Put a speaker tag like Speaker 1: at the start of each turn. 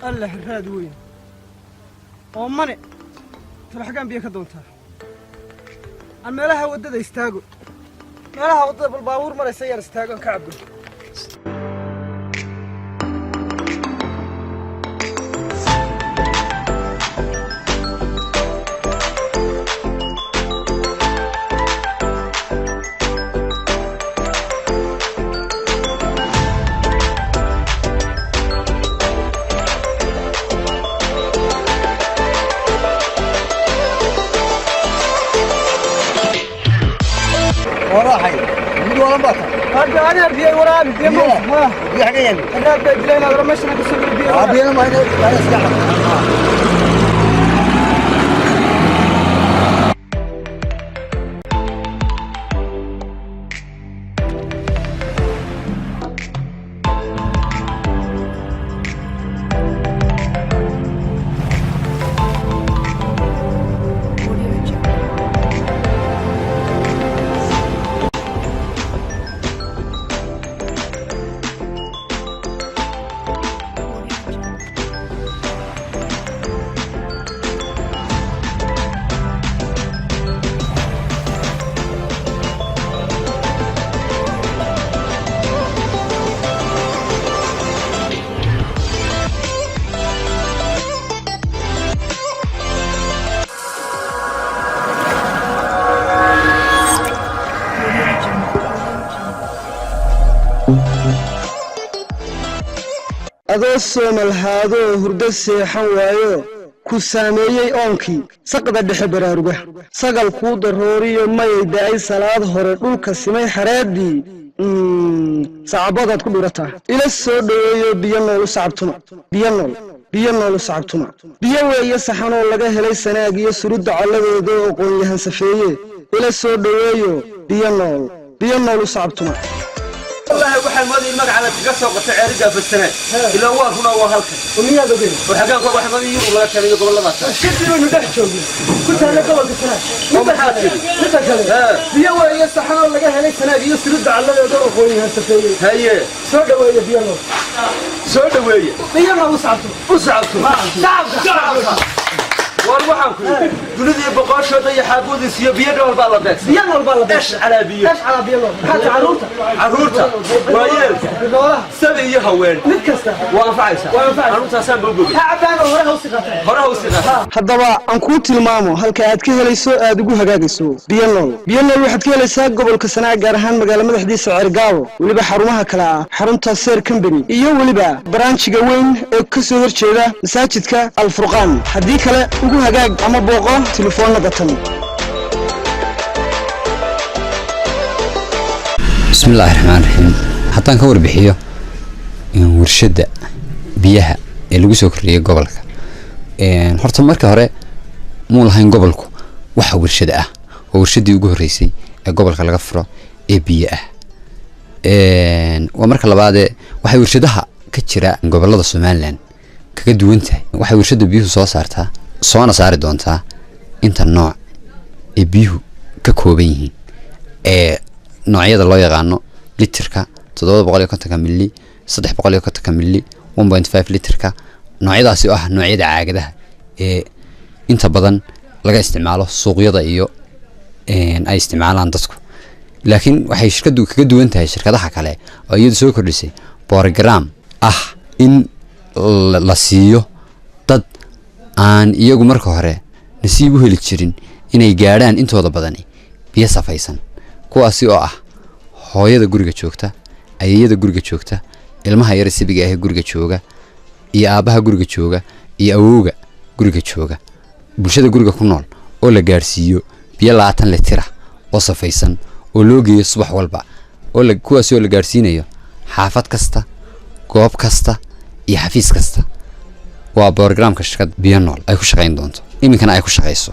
Speaker 1: الله الراد وين ومني تروح كان بيك دونتها أنا لها ودد يستاجو لها ودد بالباور مرة سيارة يستاجو كعبه
Speaker 2: وراحي من ولا بطل
Speaker 1: هذا أنا بيا ورا بيا مو ها
Speaker 2: في حاجه يعني
Speaker 1: أنا بجلينا ولا مش أنا بسوي بيا
Speaker 2: بينا ما انا اسلحه
Speaker 1: adoo soomalhaado hurdo seexan waayo ku saameeyay oonkii saqda dhexe baraaruga sagal kuu darooriyo mayay daay salaad hore dhulka simay xareedii sacabadaad ku dhirataa ila soo dhaweeyo biyo nool u sacabtuma biyo nool u sacabtuma biyo weeye saxanoo laga helay sanaag iyo surudda colladeeda oo qoonyahan safeeye ila soo dhaweeyo biyo nool u sacabtuma
Speaker 2: والله waxaan moodayay magacana kaga soo qatay ceeriga fastanay ila waa kuna waa halka
Speaker 1: ومياد وجين
Speaker 2: waxaan ka waxaan moodayay inuu laga taliyo goboladaas
Speaker 1: شدي من دخل جوجي كنت انا قبل سنه متى كان بيا ويا صحن لغا هلي سنه iyo sirida calladooda oo qoonyahan safeeyay
Speaker 2: haye
Speaker 1: soo dhaweeyo biyano biyano u sacabto
Speaker 2: waxaan ku dunida boqoshada iyo xaabuudis iyo biyo dhool baa la beegsay ايش على بيو
Speaker 1: حتى
Speaker 2: عرورته وايلka
Speaker 1: biloolaha
Speaker 2: sabi iyo haween
Speaker 1: mid kasta
Speaker 2: waa anfacaysa caruurtaasaan booboobay
Speaker 1: haabaan hore u siqatay haddaba aan ku tilmaamo halka aad ka helayso aad ugu hagaagayso biyo nool waxaad ka helaysaa gobolka Sanaag gaar ahaan magaalada madaxdiisa Cergaabo waliba xarumaha kala ah xarunta Seer Company iyo waliba branchiga weyn ee ka soo horjeeda masaajidka Al Furqaan hadii kale ugu hagaag ama booqo telefoonada tan
Speaker 3: بسم الله الرحمن الرحيم حتى كور بحيو ورشدة بيها اللي جسوا كريه قبلك horta marka hore muu lahayn gobolku waxa warshada ah oo warshadii ugu horeysay ee gobolka laga furo ee biyo ah waa marka labaad waxay warshadaha ka jira gobolada Soomaaliland kaga duwan tahay waxay warshada biyuhu soo saartaa soona saari doontaa inta nooc ee biyuhu ka kooban yihiin noocyada loo yaqaano litirka 750 milli 350 milli 1.5 litirka noocyadaasi oo ah noocyada caagadaha ee inta badan laga isticmaalo suuqyada iyo ay isticmaalaan dadku laakiin waxay shirkadu kaga duwan tahay shirkadaha kale oo iyadu soo kordhisay program ah in la siiyo dad aan iyagu marka hore nasiib u heli jirin inay gaaraan intooda badan biyo safaysan kuwaasi oo ah hooyada guriga joogta ayeeyada guriga joogta ilmaha yar sibiga ah guriga jooga iyo aabaha guriga jooga iyo awowga guriga jooga bulshada guriga ku nool oo la gaarsiiyo biyo 20 litir oo safaysan oo loo geeyo subax walba oo kuwaas oo la gaarsiinayo xaafad kasta goob kasta iyo xafiis kasta waa barnaamijka shirkad biyo nool ay ku shaqeyn doonto iminkana ay ku shaqeyso